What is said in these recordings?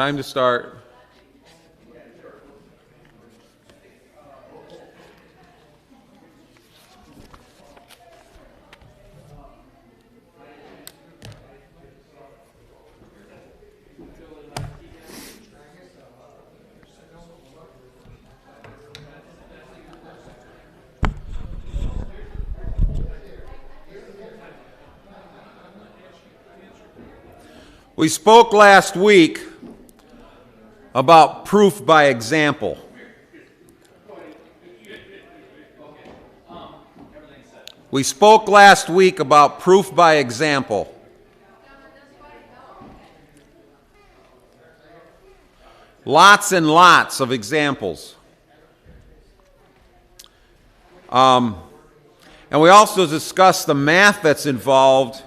Time to start. We spoke last week about proof by example. We spoke last week about proof by example. Lots and lots of examples. And we also discussed the math that's involved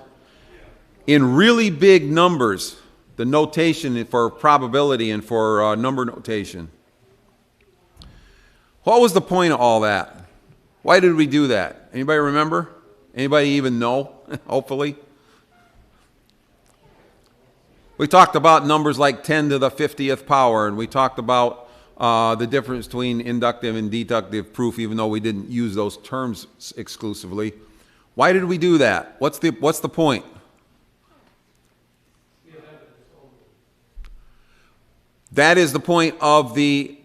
in really big numbers, the notation for probability and for number notation. What was the point of all that? Why did we do that? Anybody remember? Anybody even know? Hopefully. We talked about numbers like 10 to the 50th power, and we talked about the difference between inductive and deductive proof, even though we didn't use those terms exclusively. Why did we do that? What's the point? That is the point of the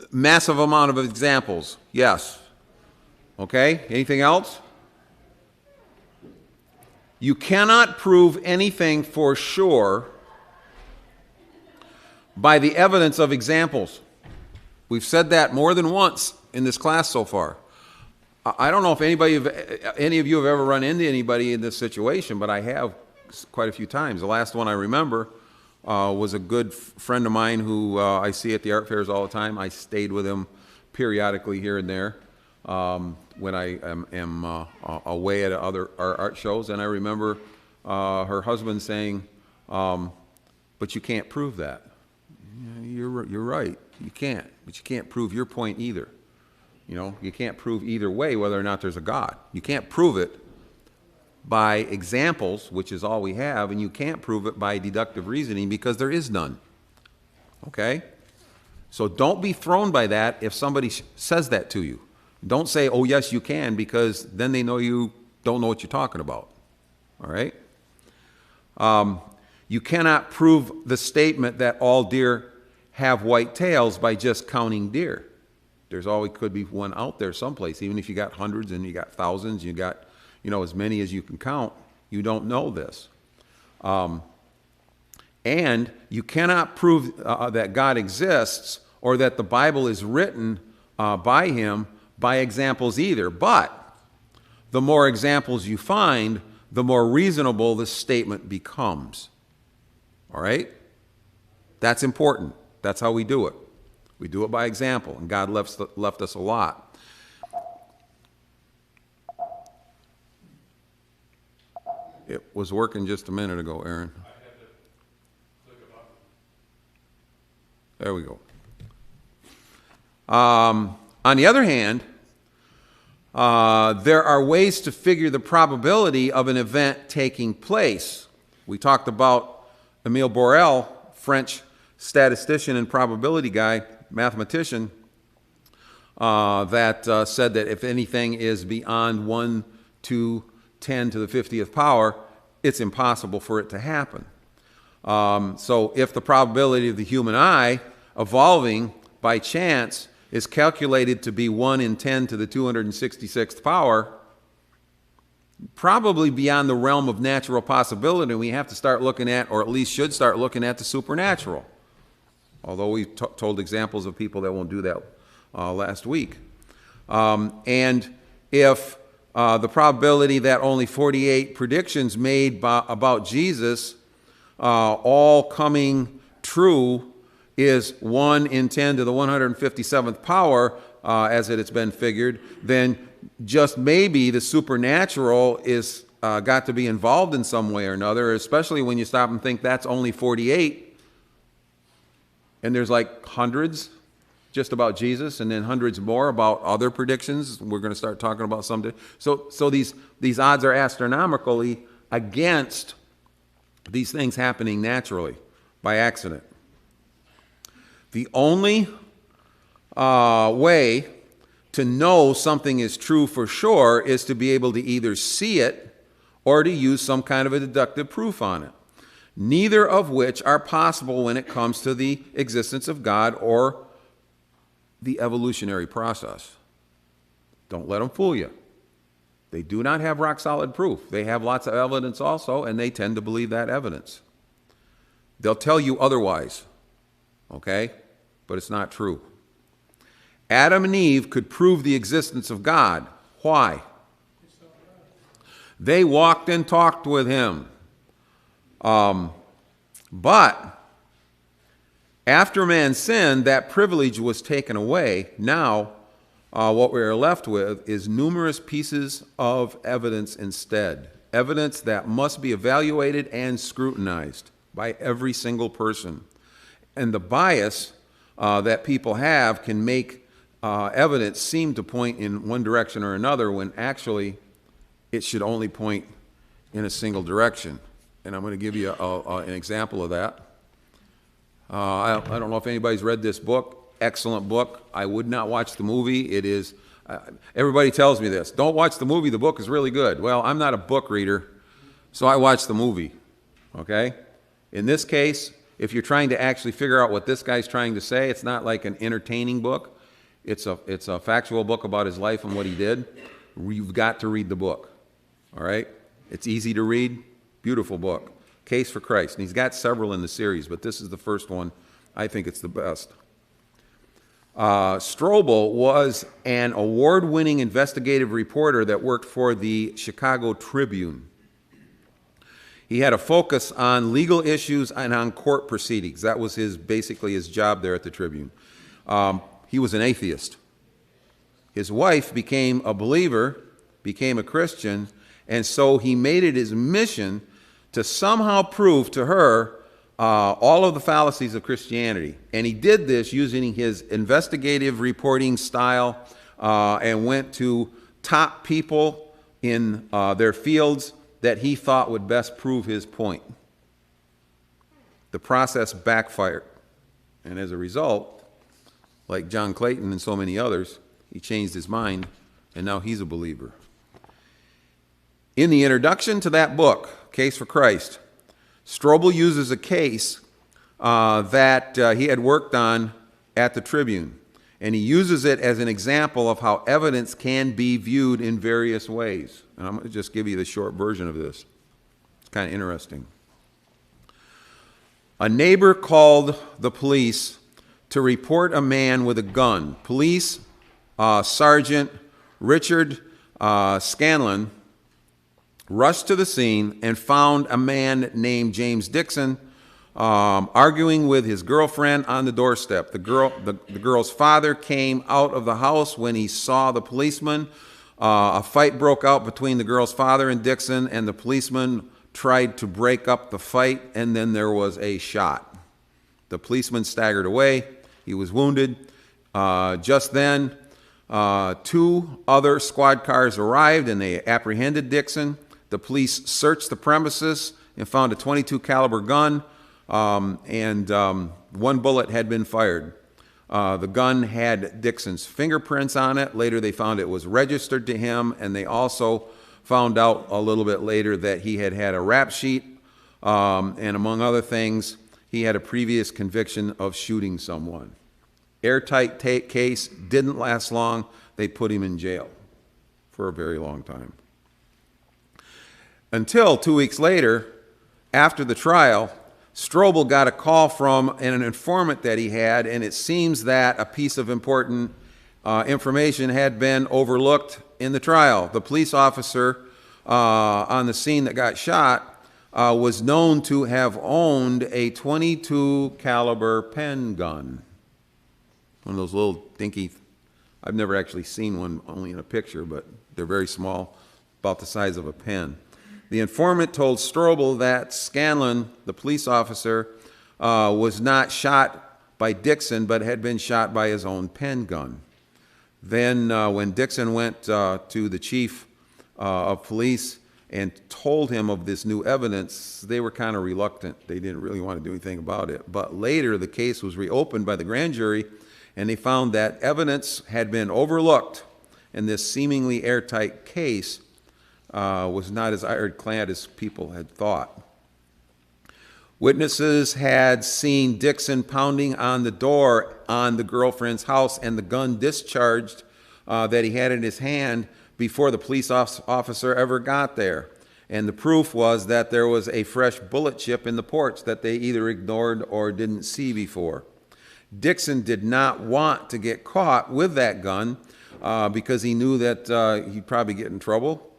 massive amount of examples. Yes. Okay, anything else? You cannot prove anything for sure by the evidence of examples. We've said that more than once in this class so far. I don't know if any of you have ever run into anybody in this situation, but I have quite a few times. The last one I remember was a good friend of mine who I see at the art fairs all the time. I stayed with him periodically here and there when I am away at other art shows. And I remember her husband saying, but you can't prove that. You're right. You can't. But you can't prove your point either. You know, you can't prove either way whether or not there's a God. You can't prove it by examples, which is all we have, and you can't prove it by deductive reasoning because there is none. Okay? So don't be thrown by that if somebody says that to you. Don't say, oh, yes, you can, because then they know you don't know what you're talking about. All right? You cannot prove the statement that all deer have white tails by just counting deer. There's always could be one out there someplace. Even if you got hundreds and you got thousands, you got as many as you can count, you don't know this. And you cannot prove that God exists or that the Bible is written by him by examples either. But the more examples you find, the more reasonable the statement becomes. All right? That's important. That's how we do it. We do it by example, and God left us a lot. It was working just a minute ago, Aaron. I had to click a button. There we go. On the other hand, there are ways to figure the probability of an event taking place. We talked about Emile Borel, French statistician and probability guy, mathematician, that said that if anything is beyond 1 to 10 to the 50th power, it's impossible for it to happen. So if the probability of the human eye evolving by chance is calculated to be 1 in 10 to the 266th power, probably beyond the realm of natural possibility, we have to start looking at, or at least should start looking at, the supernatural. Although we told examples of people that won't do that last week. And if the probability that only 48 predictions made about Jesus all coming true is 1 in 10 to the 157th power, as it has been figured, then just maybe the supernatural is got to be involved in some way or another, especially when you stop and think that's only 48, and there's like hundreds just about Jesus, and then hundreds more about other predictions. We're going to start talking about some. So these odds are astronomically against these things happening naturally by accident. The only way to know something is true for sure is to be able to either see it or to use some kind of a deductive proof on it, neither of which are possible when it comes to the existence of God or the evolutionary process. Don't let them fool you. They do not have rock-solid proof. They have lots of evidence also, and they tend to believe that evidence. They'll tell you otherwise, okay? But it's not true. Adam and Eve could prove the existence of God. Why? They walked and talked with him. But after man sinned, that privilege was taken away. Now, what we are left with is numerous pieces of evidence instead. Evidence that must be evaluated and scrutinized by every single person. And the bias that people have can make evidence seem to point in one direction or another when actually it should only point in a single direction. And I'm going to give you an example of that. I don't know if anybody's read this book. Excellent book. I would not watch the movie. It is, everybody tells me this. Don't watch the movie. The book is really good. Well, I'm not a book reader, so I watch the movie. Okay? In this case, if you're trying to actually figure out what this guy's trying to say, it's not like an entertaining book. It's a factual book about his life and what he did. You've got to read the book. All right? It's easy to read. Beautiful book. Case for Christ. And he's got several in the series, but this is the first one. I think it's the best. Strobel was an award-winning investigative reporter that worked for the Chicago Tribune. He had a focus on legal issues and on court proceedings. That was basically his job there at the Tribune. He was an atheist. His wife became a believer, became a Christian, and so he made it his mission to somehow prove to her all of the fallacies of Christianity. And he did this using his investigative reporting style and went to top people in their fields that he thought would best prove his point. The process backfired. And as a result, like John Clayton and so many others, he changed his mind, and now he's a believer. In the introduction to that book, Case for Christ, Strobel uses a case that he had worked on at the Tribune, and he uses it as an example of how evidence can be viewed in various ways. And I'm going to just give you the short version of this. It's kind of interesting. A neighbor called the police to report a man with a gun. Police Sergeant Richard Scanlon rushed to the scene and found a man named James Dixon arguing with his girlfriend on the doorstep. The girl's father came out of the house when he saw the policeman. A fight broke out between the girl's father and Dixon, and the policeman tried to break up the fight, and then there was a shot. The policeman staggered away. He was wounded. Just then, two other squad cars arrived, and they apprehended Dixon. The police searched the premises and found a .22 caliber gun, and one bullet had been fired. The gun had Dixon's fingerprints on it. Later they found it was registered to him, and they also found out a little bit later that he had had a rap sheet, and among other things, he had a previous conviction of shooting someone. Airtight case, didn't last long. They put him in jail for a very long time. Until 2 weeks later, after the trial, Strobel got a call from an informant that he had, and it seems that a piece of important information had been overlooked in the trial. The police officer on the scene that got shot was known to have owned a .22 caliber pen gun. One of those little dinky, I've never actually seen one, only in a picture, but they're very small, about the size of a pen. The informant told Strobel that Scanlon, the police officer, was not shot by Dixon, but had been shot by his own pen gun. Then when Dixon went to the chief of police and told him of this new evidence, they were kind of reluctant. They didn't really want to do anything about it. But later, the case was reopened by the grand jury, and they found that evidence had been overlooked, and this seemingly airtight case was not as ironclad as people had thought. Witnesses had seen Dixon pounding on the door on the girlfriend's house and the gun discharged that he had in his hand before the police officer ever got there. And the proof was that there was a fresh bullet chip in the porch that they either ignored or didn't see before. Dixon did not want to get caught with that gun because he knew that he'd probably get in trouble.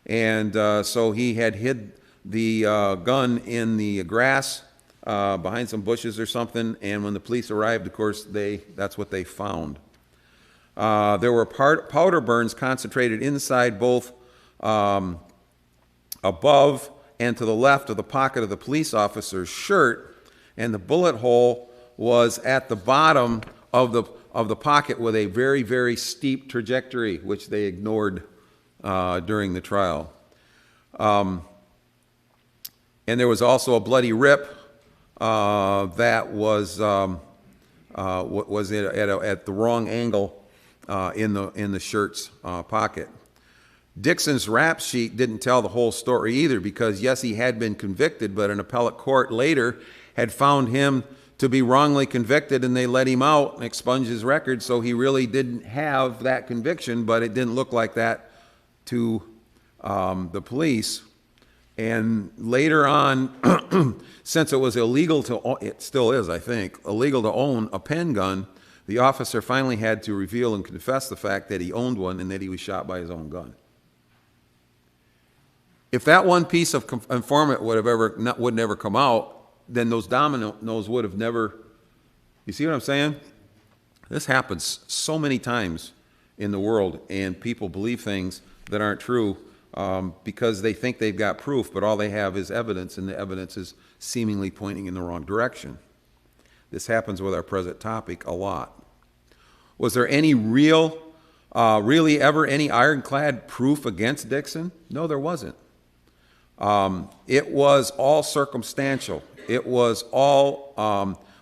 And so he had hid the gun in the grass behind some bushes or something. And when the police arrived, of course, that's what they found. There were powder burns concentrated inside both above and to the left of the pocket of the police officer's shirt, and the bullet hole was at the bottom of the pocket with a very, very steep trajectory, which they ignored during the trial. And there was also a bloody rip that was at the wrong angle in the shirt's pocket. Dixon's rap sheet didn't tell the whole story either, because yes, he had been convicted, but an appellate court later had found him to be wrongly convicted, and they let him out and expunged his record, so he really didn't have that conviction, but it didn't look like that to the police. And later on, since it was illegal it still is, I think, illegal to own a pen gun, the officer finally had to reveal and confess the fact that he owned one and that he was shot by his own gun. If that one piece of informant would never come out, then those dominoes would have never. You see what I'm saying? This happens so many times in the world, and people believe things that aren't true because they think they've got proof, but all they have is evidence, and the evidence is seemingly pointing in the wrong direction. This happens with our present topic a lot. Was there any really ever any ironclad proof against Dixon? No, there wasn't. It was all circumstantial. It was all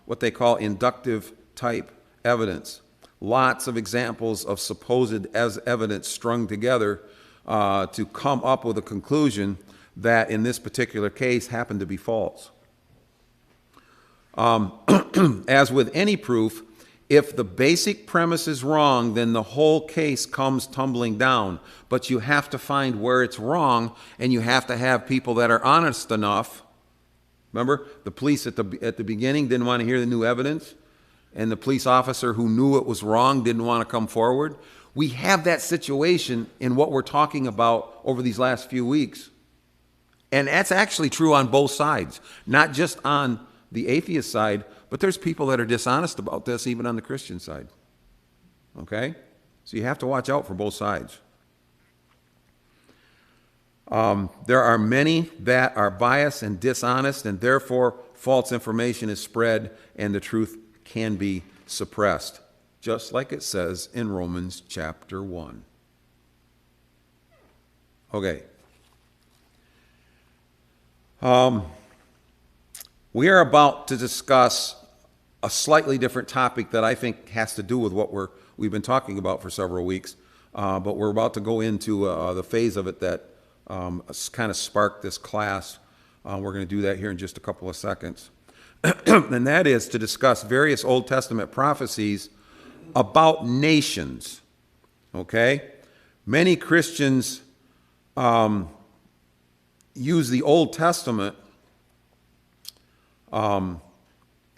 what they call inductive type evidence. Lots of examples of supposed as evidence strung together to come up with a conclusion that in this particular case happened to be false. As with any proof, if the basic premise is wrong, then the whole case comes tumbling down. But you have to find where it's wrong, and you have to have people that are honest enough. Remember, the police at the beginning didn't want to hear the new evidence, and the police officer who knew it was wrong didn't want to come forward. We have that situation in what we're talking about over these last few weeks. And that's actually true on both sides, not just on the atheist side, but there's people that are dishonest about this even on the Christian side. Okay? So you have to watch out for both sides. There are many that are biased and dishonest, and therefore false information is spread and the truth can be suppressed, just like it says in Romans chapter 1. Okay. We are about to discuss a slightly different topic that I think has to do with what we've been talking about for several weeks, but we're about to go into the phase of it that kind of sparked this class. We're going to do that here in just a couple of seconds. And that is to discuss various Old Testament prophecies about nations. Okay? Many Christians use the Old Testament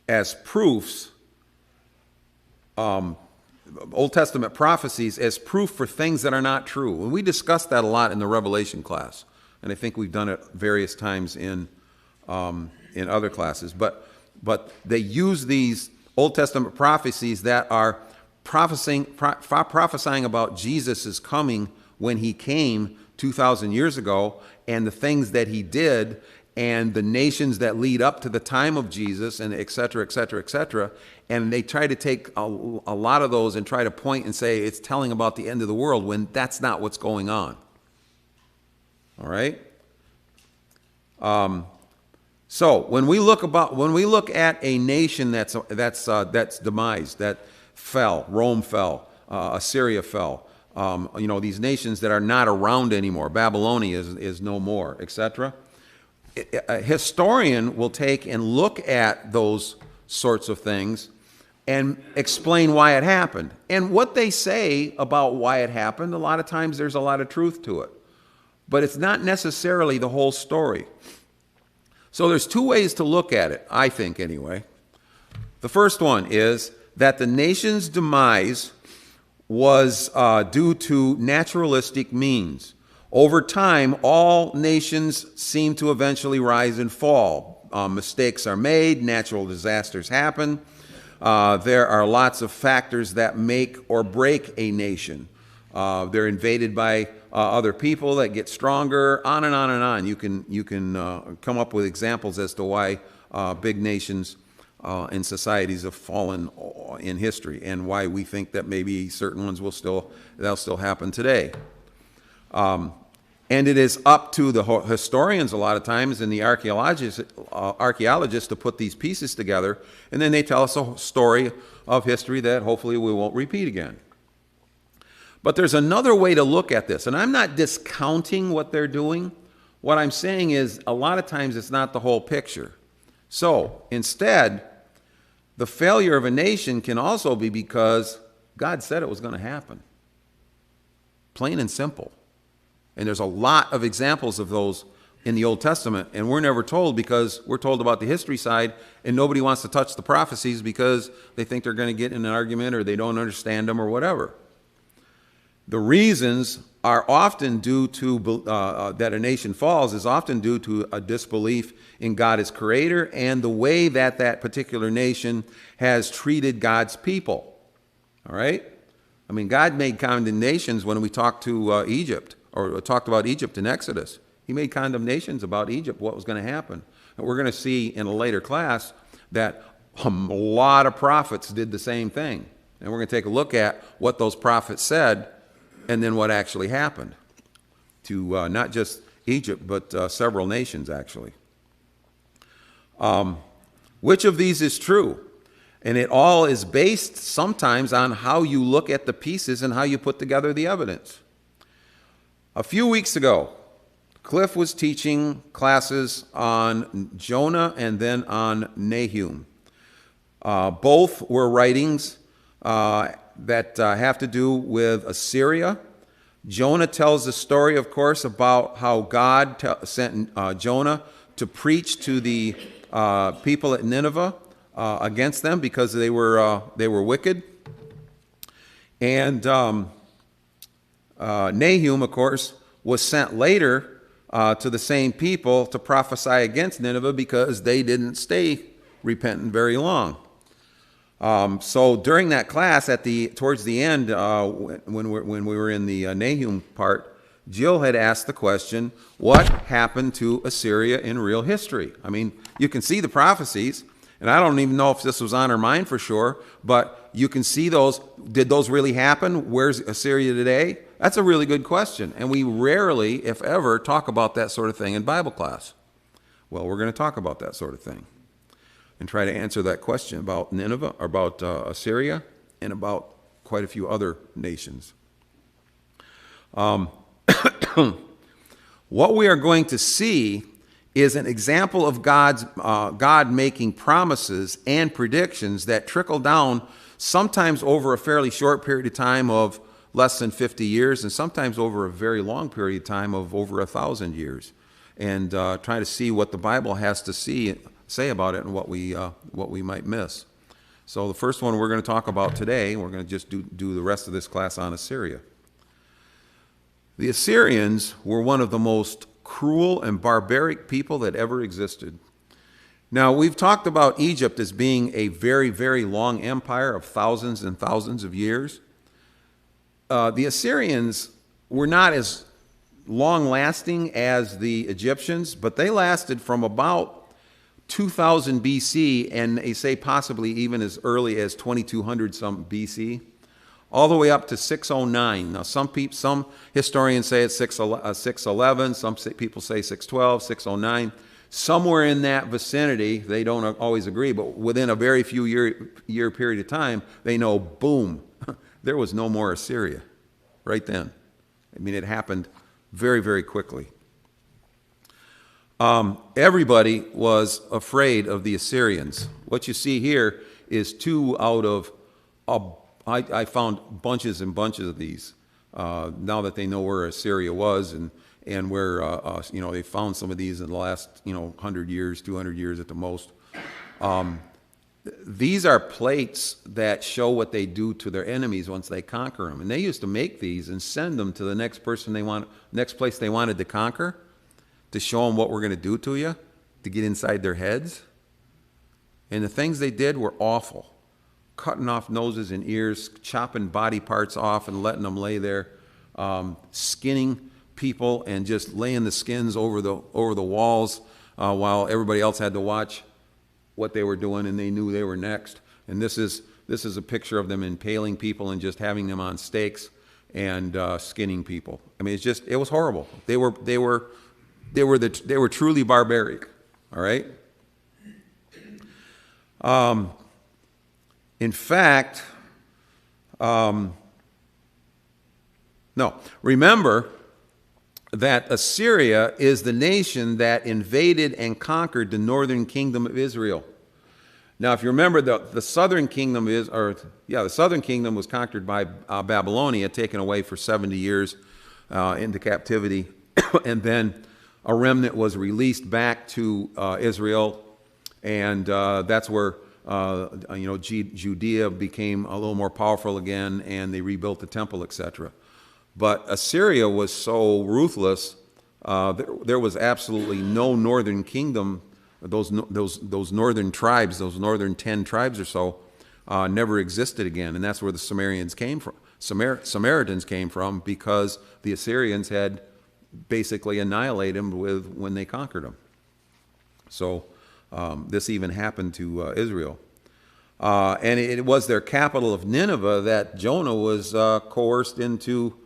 as proofs, Old Testament prophecies as proof for things that are not true. And we discussed that a lot in the Revelation class, and I think we've done it various times in other classes. But they use these Old Testament prophecies that are prophesying about Jesus' coming when he came 2,000 years ago, and the things that he did, and the nations that lead up to the time of Jesus, and et cetera, et cetera, et cetera. And they try to take a lot of those and try to point and say it's telling about the end of the world when that's not what's going on. All right? So when we look at a nation that's demised, that fell, Rome fell, Assyria fell, these nations that are not around anymore, Babylonia is no more, etc. A historian will take and look at those sorts of things and explain why it happened. And what they say about why it happened, a lot of times there's a lot of truth to it. But it's not necessarily the whole story. So there's two ways to look at it, I think anyway. The first one is that the nation's demise was due to naturalistic means. Over time, all nations seem to eventually rise and fall. Mistakes are made, natural disasters happen. There are lots of factors that make or break a nation. They're invaded by other people that get stronger, on and on and on. You can come up with examples as to why big nations and societies have fallen in history, and why we think that maybe certain ones they'll still happen today. And it is up to the historians a lot of times and the archaeologists to put these pieces together, and then they tell us a story of history that hopefully we won't repeat again. But there's another way to look at this, and I'm not discounting what they're doing. What I'm saying is a lot of times it's not the whole picture. So instead, the failure of a nation can also be because God said it was going to happen. Plain and simple. And there's a lot of examples of those in the Old Testament, and we're never told because we're told about the history side, and nobody wants to touch the prophecies because they think they're going to get in an argument or they don't understand them or whatever. The reasons are often due to, that a nation falls is often due to a disbelief in God as creator and the way that that particular nation has treated God's people. All right? I mean, God made condemnations when we talked to Egypt, or talked about Egypt in Exodus. He made condemnations about Egypt, what was going to happen. And we're going to see in a later class that a lot of prophets did the same thing. And we're going to take a look at what those prophets said and then what actually happened to not just Egypt, but several nations actually. Which of these is true? And it all is based sometimes on how you look at the pieces and how you put together the evidence. A few weeks ago, Cliff was teaching classes on Jonah and then on Nahum. Both were writings that have to do with Assyria. Jonah tells the story, of course, about how God sent Jonah to preach to the people at Nineveh against them because they were wicked. And Nahum, of course, was sent later to the same people to prophesy against Nineveh because they didn't stay repentant very long. So during that class, towards the end, when we were in the Nahum part, Jill had asked the question, what happened to Assyria in real history? I mean, you can see the prophecies, and I don't even know if this was on her mind for sure, but you can see those. Did those really happen? Where's Assyria today? That's a really good question, and we rarely, if ever, talk about that sort of thing in Bible class. Well, we're going to talk about that sort of thing and try to answer that question about Nineveh, or about Assyria, and about quite a few other nations. What we are going to see is an example of God making promises and predictions that trickle down sometimes over a fairly short period of time of less than 50 years, and sometimes over a very long period of time of over 1,000 years, and try to see what the Bible has to say about it and what we might miss. So the first one we're going to talk about today, we're going to just do the rest of this class on Assyria. The Assyrians were one of the most cruel and barbaric people that ever existed. Now, we've talked about Egypt as being a very, very long empire of thousands and thousands of years. The Assyrians were not as long-lasting as the Egyptians, but they lasted from about 2000 BC, and they say possibly even as early as 2200 some BC, all the way up to 609. Now, some historians say it's 611, some people say 612, 609. somewhere in that vicinity, they don't always agree, but within a very few year period of time, they know, boom, there was no more Assyria right then. I mean, it happened very, very quickly. Everybody was afraid of the Assyrians. What you see here is two out of, I found bunches and bunches of these. Now that they know where Assyria was and where, they found some of these in the last, 100 years, 200 years at the most. These are plates that show what they do to their enemies once they conquer them. And they used to make these and send them to the next place they wanted to conquer, to show them what we're going to do to you, to get inside their heads. And the things they did were awful. Cutting off noses and ears, chopping body parts off and letting them lay there, skinning people and just laying the skins over the walls while everybody else had to watch what they were doing, and they knew they were next. And this is a picture of them impaling people and just having them on stakes and skinning people. I mean, it was horrible. They were truly barbaric. All right. In fact, remember that Assyria is the nation that invaded and conquered the northern kingdom of Israel. Now, if you remember, the southern kingdom the southern kingdom was conquered by Babylonia, taken away for 70 years into captivity, and then a remnant was released back to Israel, and that's where Judea became a little more powerful again, and they rebuilt the temple, etc. But Assyria was so ruthless. There was absolutely no northern kingdom. Those northern tribes, those northern 10 tribes or so, never existed again, and that's where the Samaritans came from, because the Assyrians had basically annihilated them when they conquered them. So this even happened to Israel. And it was their capital of Nineveh that Jonah was coerced into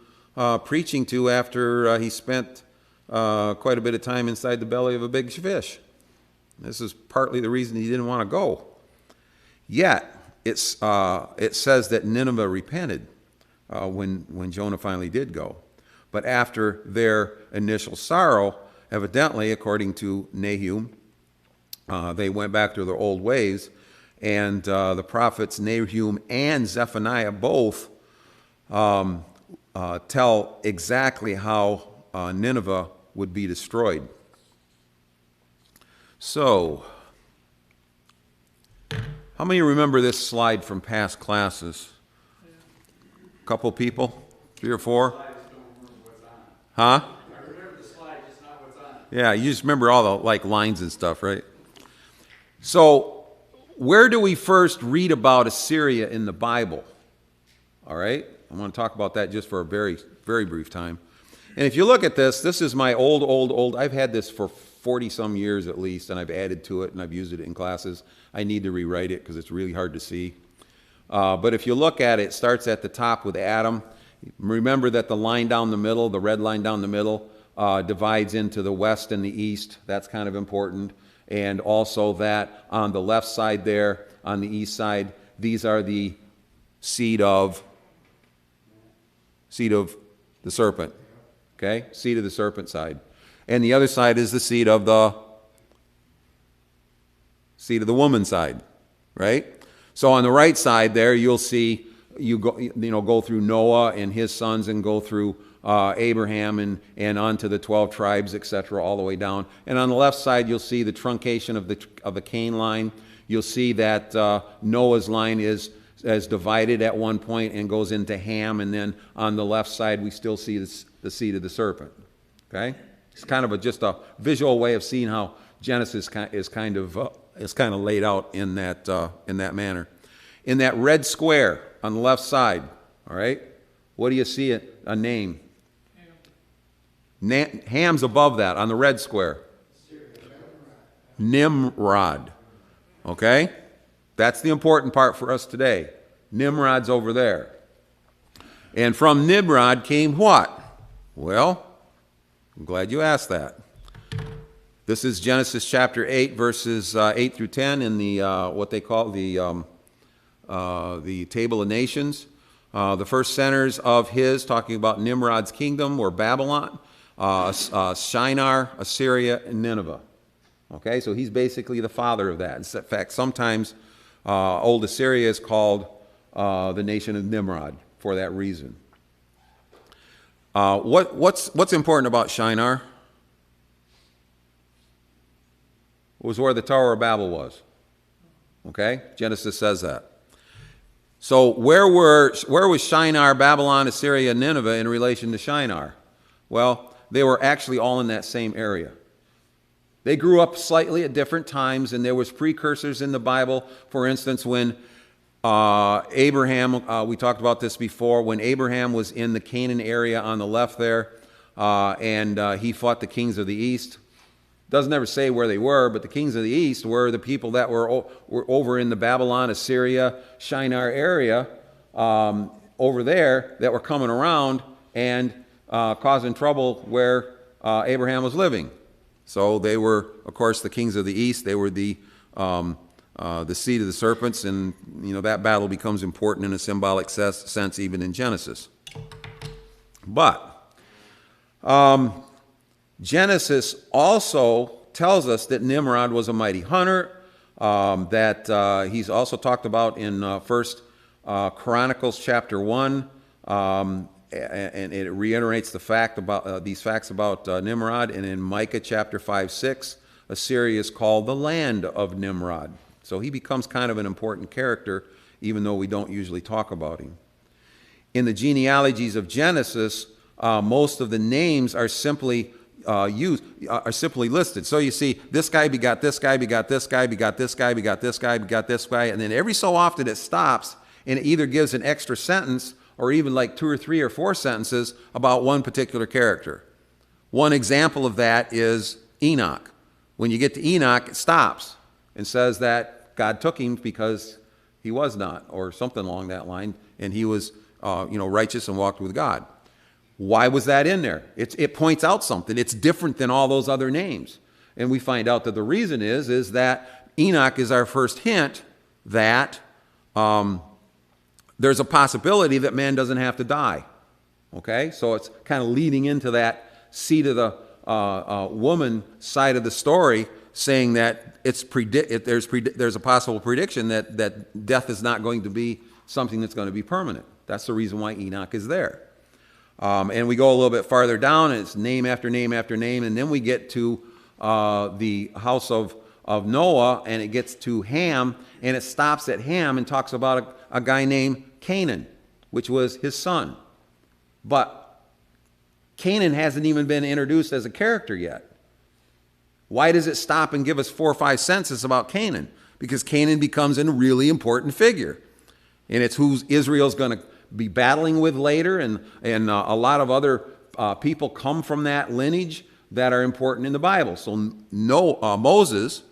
preaching to after he spent quite a bit of time inside the belly of a big fish. This is partly the reason he didn't want to go. Yet, it says that Nineveh repented when Jonah finally did go. But after their initial sorrow, evidently, according to Nahum, they went back to their old ways, and the prophets Nahum and Zephaniah both tell exactly how Nineveh would be destroyed. So, how many remember this slide from past classes? A couple people? 3 or 4? Huh? I remember the slide, just not what's on it. Yeah, you just remember all the lines and stuff, right? So, where do we first read about Assyria in the Bible? All right? I want to talk about that just for a very, very brief time. And if you look at this is my old, I've had this for 40-some years at least, and I've added to it, and I've used it in classes. I need to rewrite it because it's really hard to see. But if you look at it, it starts at the top with Adam. Remember that the line down the middle, the red line down the middle, divides into the west and the east. That's kind of important. And also that on the left side there, on the east side, these are the seed of the serpent. Okay? Seed of the serpent side. And the other side is the seed of the woman side, right? So on the right side there, you'll see go through Noah and his sons, and go through Abraham and on to the 12 tribes, etc., all the way down. And on the left side, you'll see the truncation of the Cain line. You'll see that Noah's line is divided at one point and goes into Ham, and then on the left side, we still see the seed of the serpent. Okay. It's kind of just a visual way of seeing how Genesis is kind of laid out in that manner. In that red square on the left side, all right, what do you see? A name. Ham's above that on the red square. Nimrod. Okay? That's the important part for us today. Nimrod's over there. And from Nimrod came what? Well, I'm glad you asked that. This is Genesis chapter 8, verses 8 through 10 in the what they call the Table of Nations. The first centers of his, talking about Nimrod's kingdom, were Babylon, Shinar, Assyria, and Nineveh. Okay, so he's basically the father of that. In fact, sometimes old Assyria is called the nation of Nimrod for that reason. What's important about Shinar? It was where the Tower of Babel was. Okay, Genesis says that. So where was Shinar, Babylon, Assyria, and Nineveh in relation to Shinar? Well, they were actually all in that same area. They grew up slightly at different times, and there was precursors in the Bible. For instance, when Abraham, we talked about this before, when Abraham was in the Canaan area on the left there, and he fought the kings of the east. Doesn't ever say where they were, but the kings of the east were the people that were over in the Babylon, Assyria, Shinar area over there that were coming around and causing trouble where Abraham was living. So they were, of course, the kings of the east. They were the seed of the serpents, and that battle becomes important in a symbolic sense even in Genesis. But Genesis also tells us that Nimrod was a mighty hunter, that he's also talked about in First Chronicles chapter 1, and it reiterates the fact about these facts about Nimrod, and in Micah chapter 5:6, Assyria is called the land of Nimrod. So he becomes kind of an important character, even though we don't usually talk about him. In the genealogies of Genesis, most of the names are simply listed. So you see, this guy begot this guy, begot this guy, begot this guy, begot this guy, begot this guy, and then every so often it stops and it either gives an extra sentence or even like 2 or 3 or 4 sentences about one particular character. One example of that is Enoch. When you get to Enoch, it stops and says that God took him because he was not, or something along that line, and he was righteous and walked with God. Why was that in there? It points out something. It's different than all those other names. And we find out that the reason is that Enoch is our first hint that there's a possibility that man doesn't have to die. Okay? So it's kind of leading into that seed of the woman side of the story, saying that there's a possible prediction that death is not going to be something that's going to be permanent. That's the reason why Enoch is there. And we go a little bit farther down, and it's name after name after name, and then we get to the house of Noah, and it gets to Ham, and it stops at Ham and talks about a guy named Canaan, which was his son. But Canaan hasn't even been introduced as a character yet. Why does it stop and give us 4 or 5 sentences about Canaan? Because Canaan becomes a really important figure, and it's who Israel's going to be battling with later, and a lot of other people come from that lineage that are important in the Bible. So Moses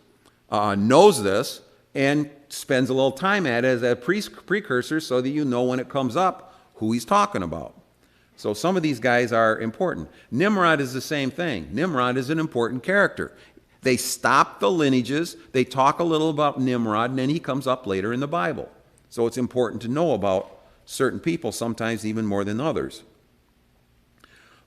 knows this and spends a little time at it as a precursor so that you know when it comes up who he's talking about. So some of these guys are important. Nimrod is the same thing. Nimrod is an important character. They stop the lineages, they talk a little about Nimrod, and then he comes up later in the Bible. So it's important to know about certain people, sometimes even more than others.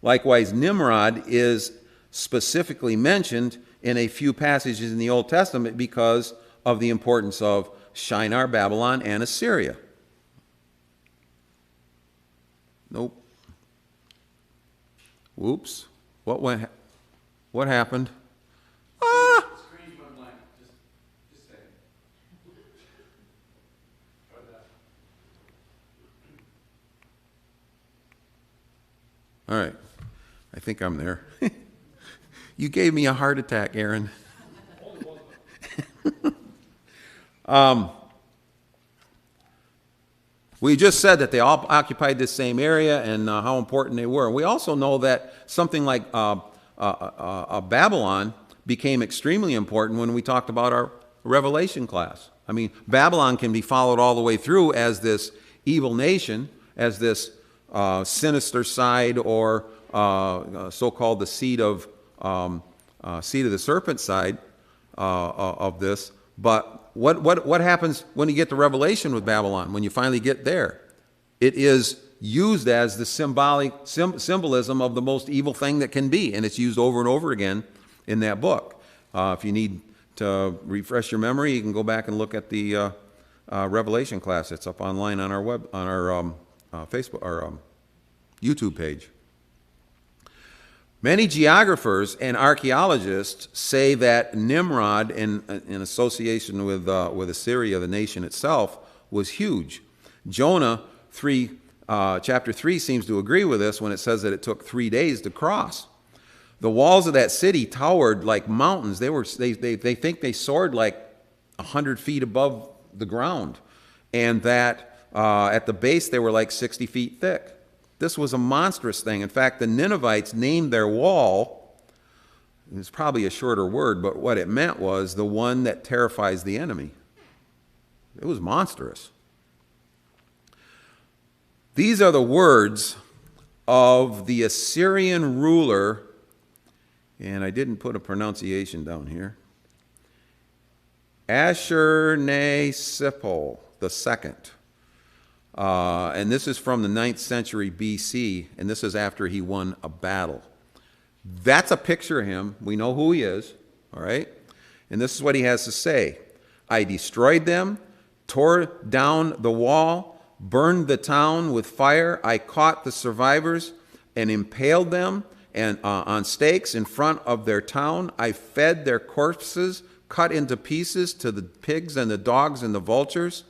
Likewise, Nimrod is specifically mentioned in a few passages in the Old Testament because of the importance of Shinar, Babylon, and Assyria. Nope. Whoops. What happened? Ah! Screen went blank. Just say it. Try that. All right. I think I'm there. You gave me a heart attack, Aaron. We just said that they all occupied this same area and how important they were. We also know that something like Babylon became extremely important when we talked about our Revelation class. I mean, Babylon can be followed all the way through as this evil nation, as this sinister side, or so-called the seed of seed of the serpent side of this. But what happens when you get to Revelation with Babylon, when you finally get there? It is used as the symbolism of the most evil thing that can be, and it's used over and over again in that book. If you need to refresh your memory, you can go back and look at the Revelation class. It's up online on our Facebook, our YouTube page. Many geographers and archaeologists say that Nimrod, in association with Assyria, the nation itself, was huge. Jonah chapter 3 seems to agree with this when it says that it took 3 days to cross. The walls of that city towered like mountains. They think they soared like 100 feet above the ground, and that at the base they were like 60 feet thick. This was a monstrous thing. In fact, the Ninevites named their wall, it's probably a shorter word, but what it meant was the one that terrifies the enemy. It was monstrous. These are the words of the Assyrian ruler, and I didn't put a pronunciation down here, Ashurnasirpal II. And this is from the 9th century BC, and this is after he won a battle. That's a picture of him. We know who he is, all right? And this is what he has to say. I destroyed them, tore down the wall, burned the town with fire. I caught the survivors and impaled them on stakes in front of their town. I fed their corpses, cut into pieces, to the pigs and the dogs and the vultures.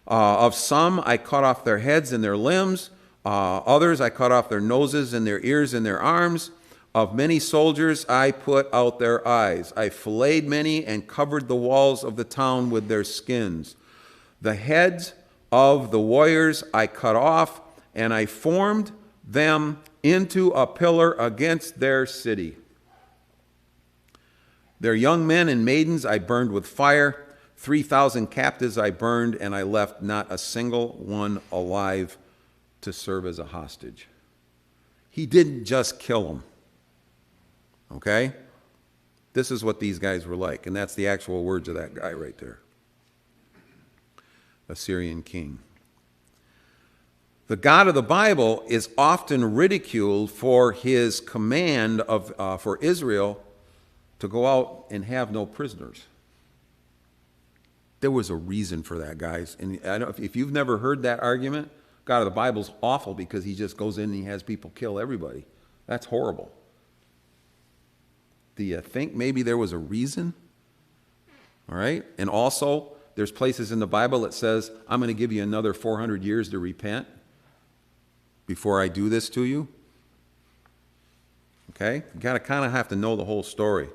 Of some I cut off their heads and their limbs. Others I cut off their noses and their ears and their arms. Of many soldiers I put out their eyes. I filleted many and covered the walls of the town with their skins. The heads of the warriors I cut off, and I formed them into a pillar against their city. Their young men and maidens I burned with fire. 3,000 captives I burned, and I left not a single one alive to serve as a hostage. He didn't just kill them. Okay? This is what these guys were like, and that's the actual words of that guy right there. Assyrian king. The God of the Bible is often ridiculed for his command for Israel to go out and have no prisoners. There was a reason for that, guys. And if you've never heard that argument, God of the Bible's awful because he just goes in and he has people kill everybody. That's horrible. Do you think maybe there was a reason? All right? And also, there's places in the Bible that says, I'm going to give you another 400 years to repent before I do this to you. Okay? You got to kind of have to know the whole story.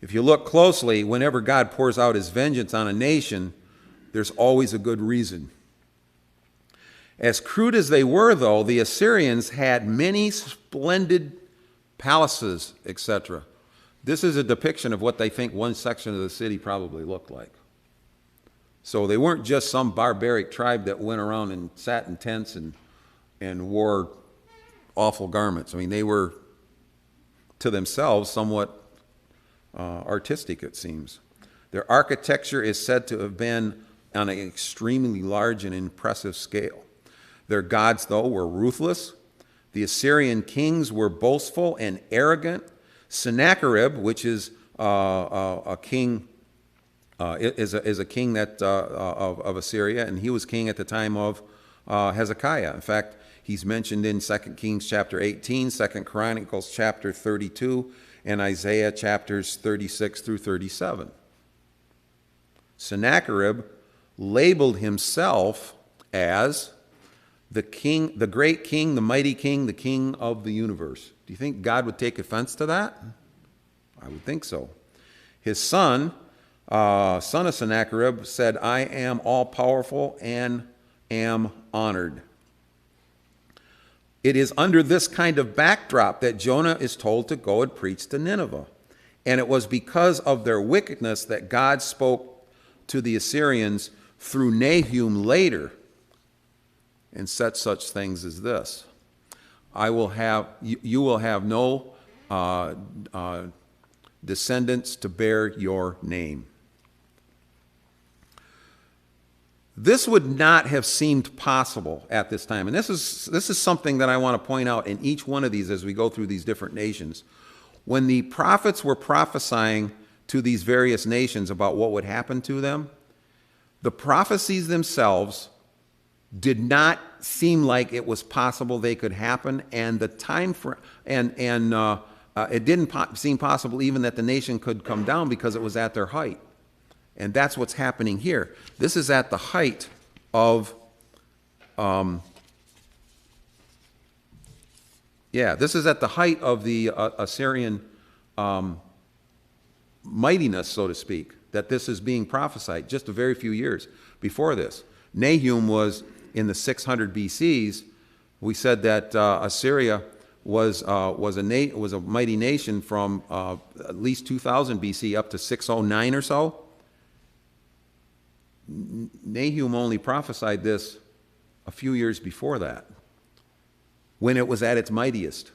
If you look closely, whenever God pours out his vengeance on a nation, there's always a good reason. As crude as they were, though, the Assyrians had many splendid palaces, etc. This is a depiction of what they think one section of the city probably looked like. So they weren't just some barbaric tribe that went around and sat in tents and wore awful garments. I mean, they were, to themselves, somewhat artistic, it seems. Their architecture is said to have been on an extremely large and impressive scale. Their gods, though, were ruthless. The Assyrian kings were boastful and arrogant. Sennacherib, which is a king, is a king that of Assyria, and he was king at the time of Hezekiah. In fact, he's mentioned in 2 Kings chapter 18, 2 Chronicles chapter 32, and Isaiah chapters 36 through 37. Sennacherib labeled himself as the king, the great king, the mighty king, the king of the universe. Do you think God would take offense to that? I would think so. His son of Sennacherib, said, I am all-powerful and am honored. It is under this kind of backdrop that Jonah is told to go and preach to Nineveh. And it was because of their wickedness that God spoke to the Assyrians through Nahum later and said such things as this. You will have no descendants to bear your name. This would not have seemed possible at this time. And this is something that I want to point out in each one of these as we go through these different nations. When the prophets were prophesying to these various nations about what would happen to them, the prophecies themselves did not seem like it was possible they could happen, and the time for it didn't seem possible even that the nation could come down because it was at their height. And that's what's happening here. This is at the height of, this is at the height of the Assyrian mightiness, so to speak, that this is being prophesied just a very few years before this. Nahum was in the 600 BCs. We said that Assyria was a mighty nation from at least 2000 BC up to 609 or so. Nahum only prophesied this a few years before that, when it was at its mightiest.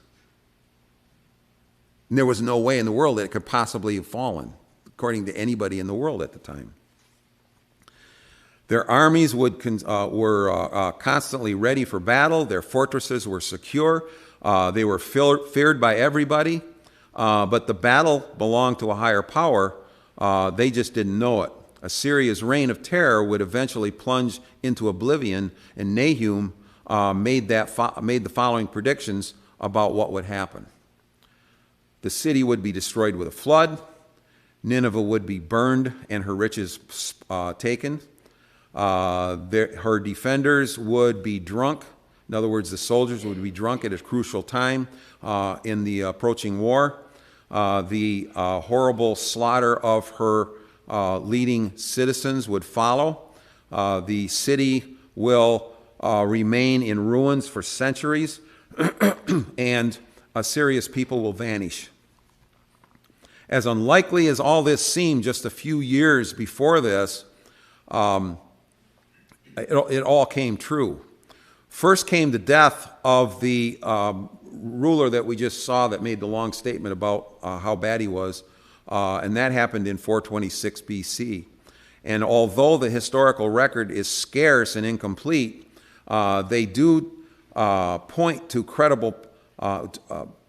And there was no way in the world that it could possibly have fallen, according to anybody in the world at the time. Their armies were constantly ready for battle. Their fortresses were secure. They were feared by everybody. But the battle belonged to a higher power. They just didn't know it. Assyria's reign of terror would eventually plunge into oblivion, and Nahum made the following predictions about what would happen. The city would be destroyed with a flood. Nineveh would be burned and her riches taken. Her defenders would be drunk. In other words, the soldiers would be drunk at a crucial time in the approaching war. The horrible slaughter of her leading citizens would follow. The city will remain in ruins for centuries, and Assyria's people will vanish. As unlikely as all this seemed just a few years before this, it all came true. First came the death of the ruler that we just saw that made the long statement about how bad he was, and that happened in 426 BC. And although the historical record is scarce and incomplete, they do point to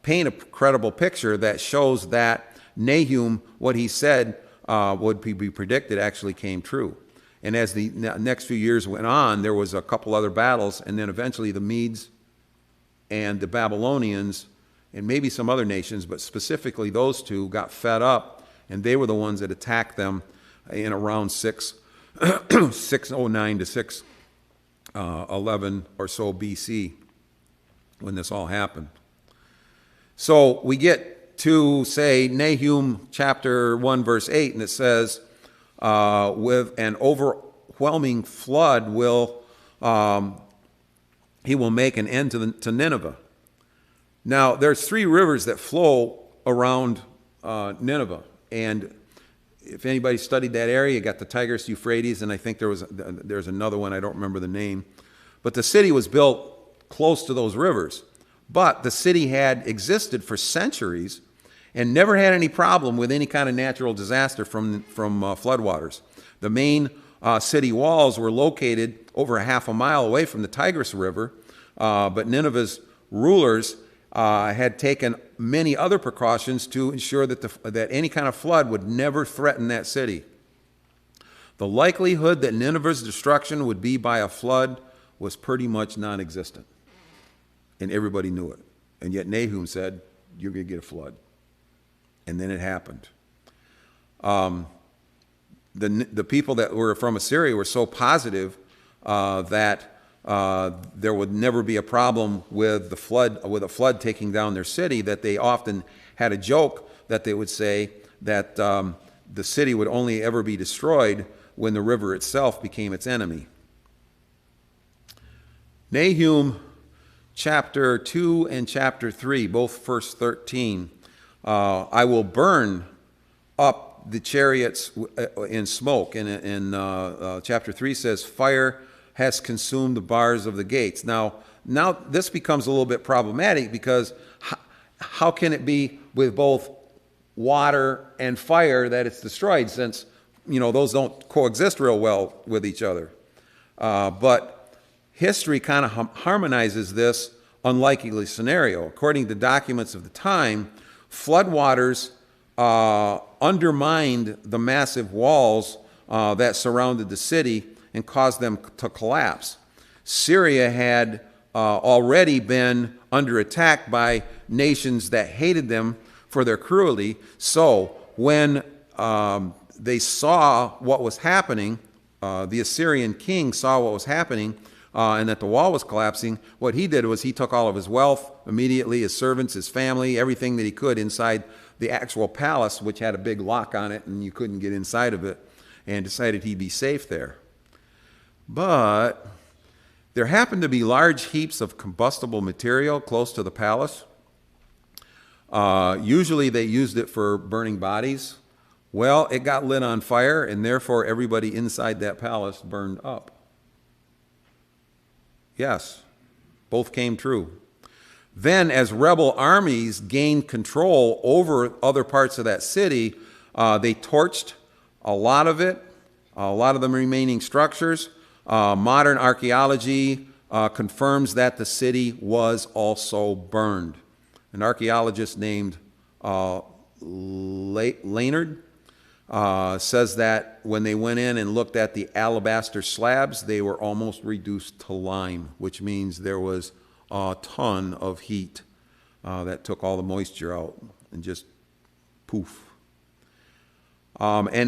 paint a credible picture that shows that Nahum, what he said would be predicted, actually came true. And as the next few years went on, there was a couple other battles, and then eventually the Medes and the Babylonians, and maybe some other nations, but specifically those two, got fed up, and they were the ones that attacked them in around 609 to 611 or so BC when this all happened. So we get to, say, Nahum chapter 1, verse 8, and it says, with an overwhelming flood he will make an end to Nineveh. Now, there's 3 rivers that flow around Nineveh, and if anybody studied that area, you got the Tigris, Euphrates, and I think there's another one, I don't remember the name. But the city was built close to those rivers. But the city had existed for centuries and never had any problem with any kind of natural disaster from floodwaters. The main city walls were located over a half a mile away from the Tigris River, but Nineveh's rulers had taken many other precautions to ensure that any kind of flood would never threaten that city. The likelihood that Nineveh's destruction would be by a flood was pretty much non-existent, and everybody knew it. And yet Nahum said, you're going to get a flood. And then it happened. The people that were from Assyria were so positive that there would never be a problem with a flood taking down their city, that they often had a joke that they would say that the city would only ever be destroyed when the river itself became its enemy. Nahum chapter 2 and chapter 3, both verse 13, I will burn up the chariots in smoke. And chapter 3 says, fire has consumed the bars of the gates. Now this becomes a little bit problematic, because how can it be with both water and fire that it's destroyed, since, those don't coexist real well with each other? But history kind of harmonizes this unlikely scenario. According to documents of the time, floodwaters undermined the massive walls that surrounded the city and caused them to collapse. Syria had already been under attack by nations that hated them for their cruelty. So when they saw what was happening, the Assyrian king saw what was happening, and that the wall was collapsing, what he did was he took all of his wealth immediately, his servants, his family, everything that he could inside the actual palace, which had a big lock on it and you couldn't get inside of it, and decided he'd be safe there. But there happened to be large heaps of combustible material close to the palace. Usually they used it for burning bodies. Well, it got lit on fire, and therefore everybody inside that palace burned up. Yes, both came true. Then, as rebel armies gained control over other parts of that city, they torched a lot of it, a lot of the remaining structures. Modern archaeology confirms that the city was also burned. An archaeologist named Leonard says that when they went in and looked at the alabaster slabs, they were almost reduced to lime, which means there was a ton of heat that took all the moisture out and just poof. And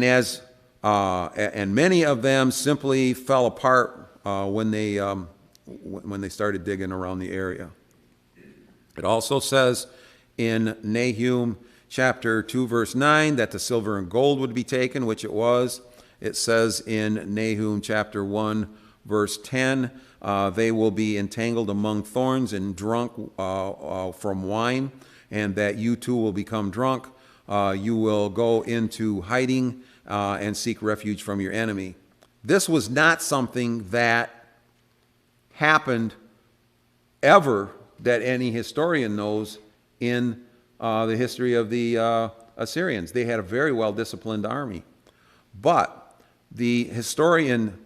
many of them simply fell apart when they started digging around the area. It also says in Nahum chapter 2, verse 9, that the silver and gold would be taken, which it was. It says in Nahum chapter 1, verse 10, they will be entangled among thorns and drunk from wine, and that you too will become drunk. You will go into hiding and seek refuge from your enemy. This was not something that happened ever that any historian knows in the history of the Assyrians. They had a very well-disciplined army. But the historian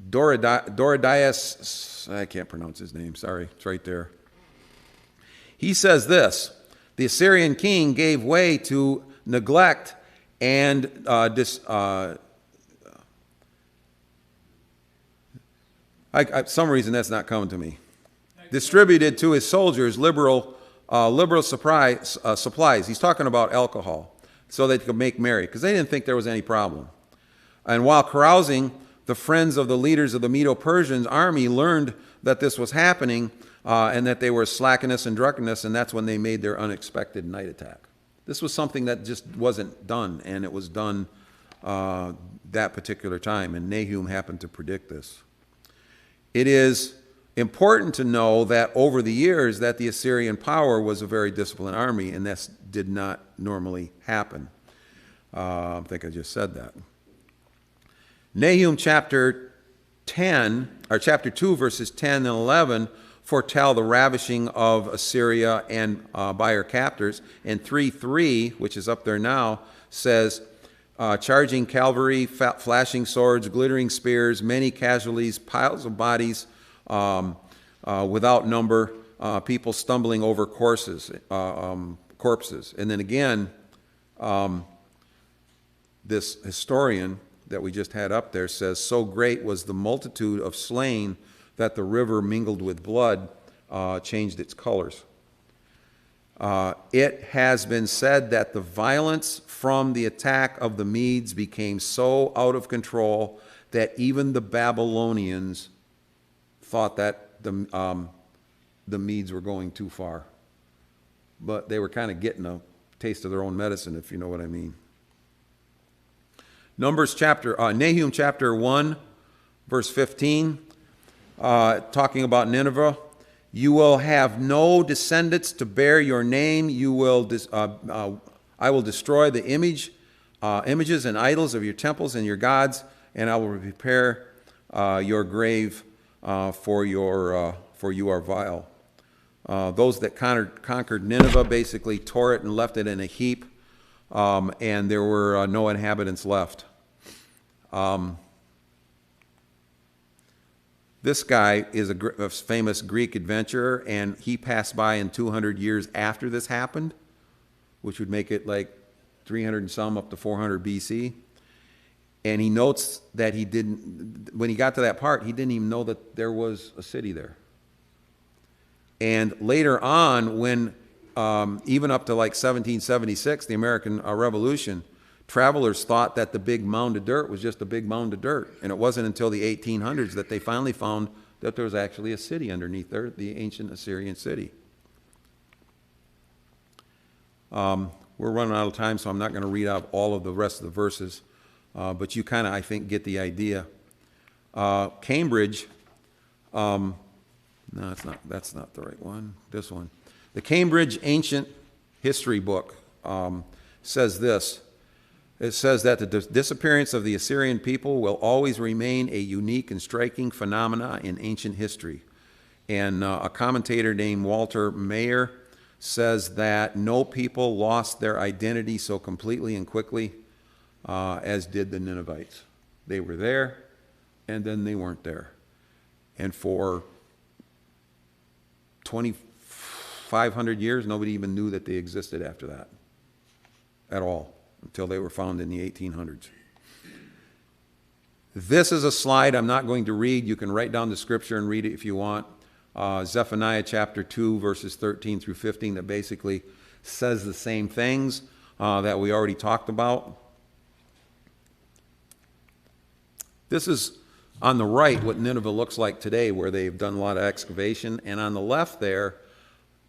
Doridius, I can't pronounce his name, sorry, it's right there. He says this: the Assyrian king gave way to neglect and some reason that's not coming to me. Distributed to his soldiers liberal supplies. He's talking about alcohol, so they could make merry, because they didn't think there was any problem. And while carousing, the friends of the leaders of the Medo-Persian army learned that this was happening and that they were slackness and drunkenness, and that's when they made their unexpected night attack. This was something that just wasn't done, and it was done that particular time, and Nahum happened to predict this. It is important to know that over the years that the Assyrian power was a very disciplined army, and this did not normally happen. I think I just said that. Nahum chapter 10, or chapter 2, verses 10 and 11 foretell the ravishing of Assyria and by her captors. And 3:3, which is up there now, says, charging cavalry, flashing swords, glittering spears, many casualties, piles of bodies without number, people stumbling over corpses. And then again, this historian that we just had up there says, so great was the multitude of slain that the river mingled with blood, changed its colors. It has been said that the violence from the attack of the Medes became so out of control that even the Babylonians thought that the Medes were going too far. But they were kind of getting a taste of their own medicine, if you know what I mean. Nahum chapter 1, verse 15, talking about Nineveh. You will have no descendants to bear your name. I will destroy the images and idols of your temples and your gods, and I will prepare your grave for you are vile. Those that conquered Nineveh basically tore it and left it in a heap, and there were no inhabitants left. This guy is a famous Greek adventurer, and he passed by in 200 years after this happened, which would make it like 300 and some up to 400 BC. And he notes that when he got to that part, he didn't even know that there was a city there. And later on, when even up to like 1776, the American Revolution, travelers thought that the big mound of dirt was just a big mound of dirt. And it wasn't until the 1800s that they finally found that there was actually a city underneath there, the ancient Assyrian city. We're running out of time, so I'm not going to read out all of the rest of the verses. But you kind of, I think, get the idea. Cambridge, no, that's not the right one. This one. The Cambridge Ancient History book says this. It says that the disappearance of the Assyrian people will always remain a unique and striking phenomena in ancient history. And a commentator named Walter Mayer says that no people lost their identity so completely and quickly as did the Ninevites. They were there, and then they weren't there. And for 2,500 years, nobody even knew that they existed after that at all, until they were found in the 1800s. This is a slide I'm not going to read. You can write down the scripture and read it if you want. Zephaniah chapter 2, verses 13 through 15, that basically says the same things that we already talked about. This is on the right what Nineveh looks like today, where they've done a lot of excavation. And on the left there,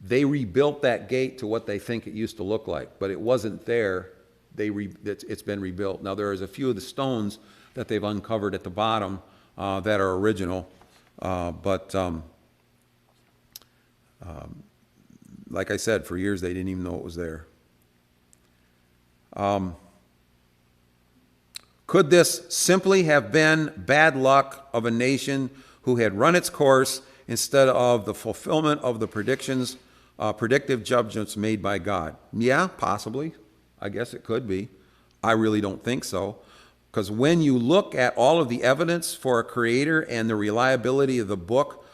they rebuilt that gate to what they think it used to look like. But it wasn't there. It's been rebuilt. Now, there is a few of the stones that they've uncovered at the bottom that are original. Like I said, for years they didn't even know it was there. Could this simply have been bad luck of a nation who had run its course instead of the fulfillment of the predictive judgments made by God? Yeah, possibly. I guess it could be. I really don't think so. Because when you look at all of the evidence for a creator and the reliability of the book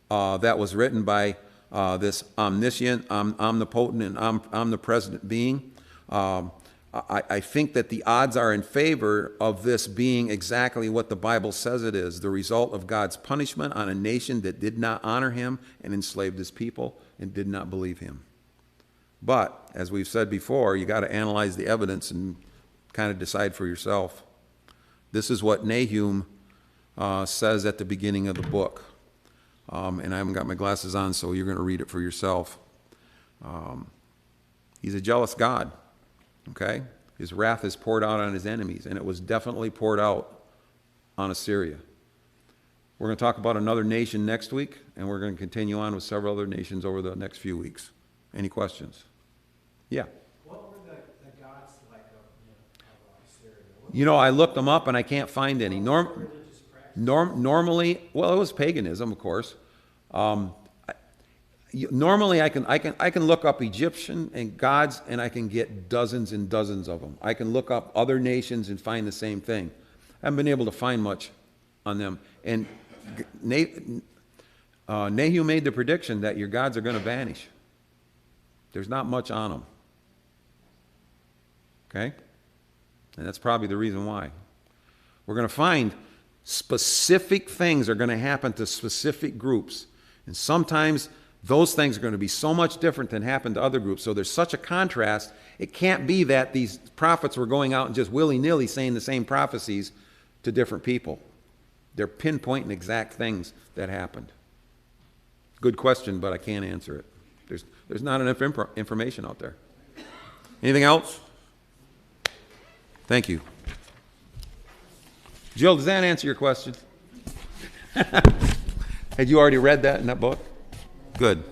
that was written by this omniscient, omnipotent, and omnipresent being, I think that the odds are in favor of this being exactly what the Bible says it is, the result of God's punishment on a nation that did not honor him and enslaved his people and did not believe him. But, as we've said before, you got to analyze the evidence and kind of decide for yourself. This is what Nahum says at the beginning of the book. And I haven't got my glasses on, so you're going to read it for yourself. He's a jealous God, okay? His wrath is poured out on his enemies, and it was definitely poured out on Assyria. We're going to talk about another nation next week, and we're going to continue on with several other nations over the next few weeks. Any questions? Yeah. What were the gods like of Assyria? You know, I looked them up and I can't find any. Normally, well, it was paganism, of course. Normally, I can look up Egyptian and gods, and I can get dozens and dozens of them. I can look up other nations and find the same thing. I haven't been able to find much on them. And Nahum made the prediction that your gods are going to vanish. There's not much on them. Okay? And that's probably the reason why. We're going to find specific things are going to happen to specific groups. And sometimes those things are going to be so much different than happened to other groups. So there's such a contrast. It can't be that these prophets were going out and just willy-nilly saying the same prophecies to different people. They're pinpointing exact things that happened. Good question, but I can't answer it. There's not enough information out there. Anything else? Thank you. Jill, does that answer your question? Had you already read that in that book? Good.